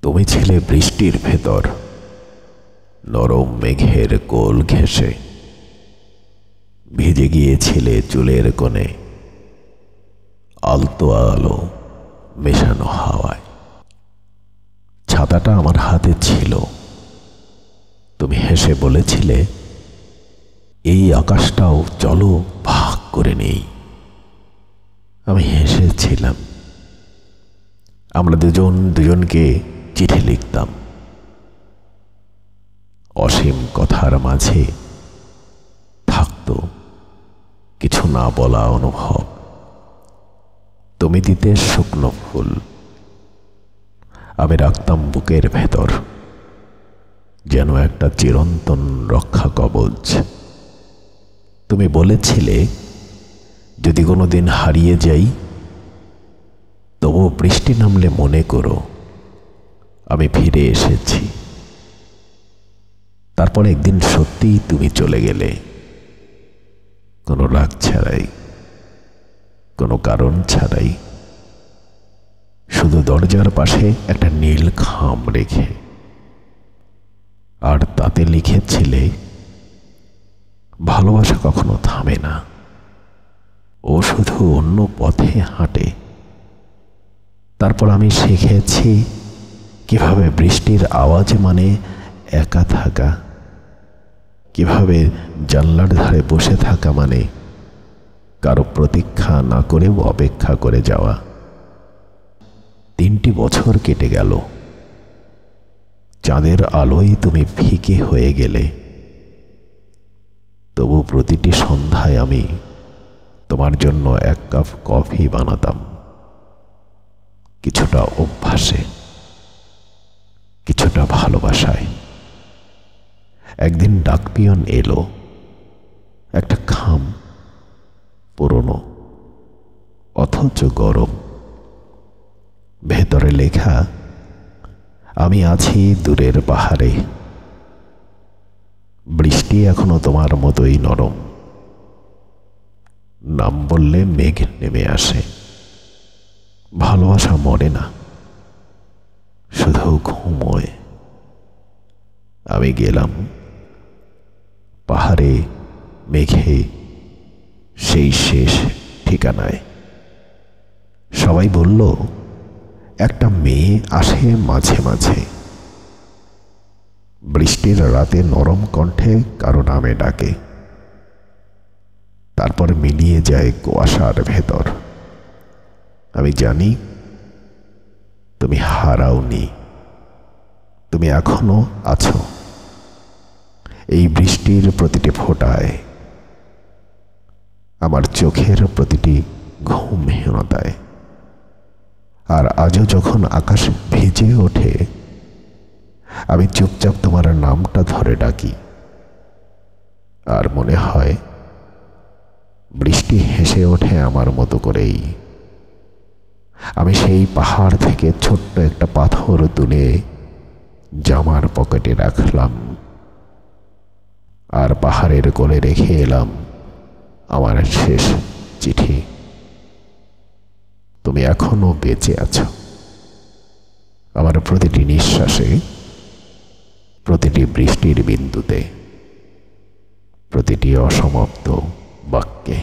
তুমি ছিলে বৃষ্টির ভেতর, নরম মেঘের কোল ঘেঁষে ভিজে গিয়েছিলে চুলের কোণে, আলতো আলো মেশানো হাওয়ায়। ছাতাটা আমার হাতে ছিল, তুমি হেসে বলেছিলে, এই আকাশটাও চলো ভাগ করে নেই। আমি হেসেছিলাম। আমরা দুজন দুজনকে চিঠি লিখতাম। অসীম কথার মাঝে থাকতো কিছু না বলা অনুভব। তুমি দিতে শুকনো ফুল, আমি রাখতাম বুকের ভেতর যেন একটা চিরন্তন রক্ষা কবচ। তুমি বলেছিলে, যদি কোনোদিন হারিয়ে যাই তবু বৃষ্টি নামলে মনে করো আমি ফিরে এসেছি। তারপর একদিন সত্যিই তুমি চলে গেলে, কোনো রাগ ছাড়াই, কোনো কারণ ছাড়াই, শুধু দরজার পাশে একটা নীল খাম রেখে। আর তাতে লিখেছিলে, ভালোবাসা কখনো থামে না, ও শুধু অন্য পথে হাঁটে। তারপর আমি শিখেছি কিভাবে বৃষ্টির আওয়াজ মানে একা থাকা, কিভাবে জানলার ধারে বসে থাকা মানে কারো প্রতীক্ষা না করেও অপেক্ষা করে যাওয়া। 3টি বছর কেটে গেল, চাঁদের আলোয় তুমি ফিকে হয়ে গেলে। তবু প্রতিটি সন্ধ্যায় আমি তোমার জন্য 1 কাপ কফি বানাতাম, কিছুটা অভ্যাসে, কিছুটা ভালোবাসায়। একদিন ডাকপিয়ন এলো, একটা খাম, পুরনো অথচ গরম, ভেতরে লেখা, আমি আছি দূরের পাহাড়ে, বৃষ্টি এখনো তোমার মতোই নরম, নাম বললে মেঘ নেমে আসে। ভালোবাসা মরে না, শুধু ঘুমোয়। আমি গেলাম পাহাড়ে, মেঘে, সেই শেষ ঠিকানায়। সবাই বলল, একটা মেয়ে আসে মাঝে মাঝে, বৃষ্টির রাতে নরম কণ্ঠে কারো নামে ডাকে, তারপর মিলিয়ে যায় কুয়াশার ভেতর। আমি জানি তুমি হারাওনি, তুমি এখনো আছো এই বৃষ্টির প্রতিটি ফোঁটায়, আমার চোখের প্রতিটি ঘুমহীনতায়। আর আজও যখন আকাশ ভিজে ওঠে, আমি চুপচাপ তোমার নামটা ধরে ডাকি, আর মনে হয় বৃষ্টি হেসে ওঠে আমার মতো করেই। আমি সেই পাহাড় থেকে ছোট্ট একটা পাথর তুলে জামার পকেটে রাখলাম, আর পাহাড়ের কোলে রেখে এলাম আমার শেষ চিঠি। তুমি এখনো বেঁচে আছো, আমার প্রতিটি নিঃশ্বাসে, প্রতিটি বৃষ্টির বিন্দুতে, প্রতিটি অসমাপ্ত বাক্যে।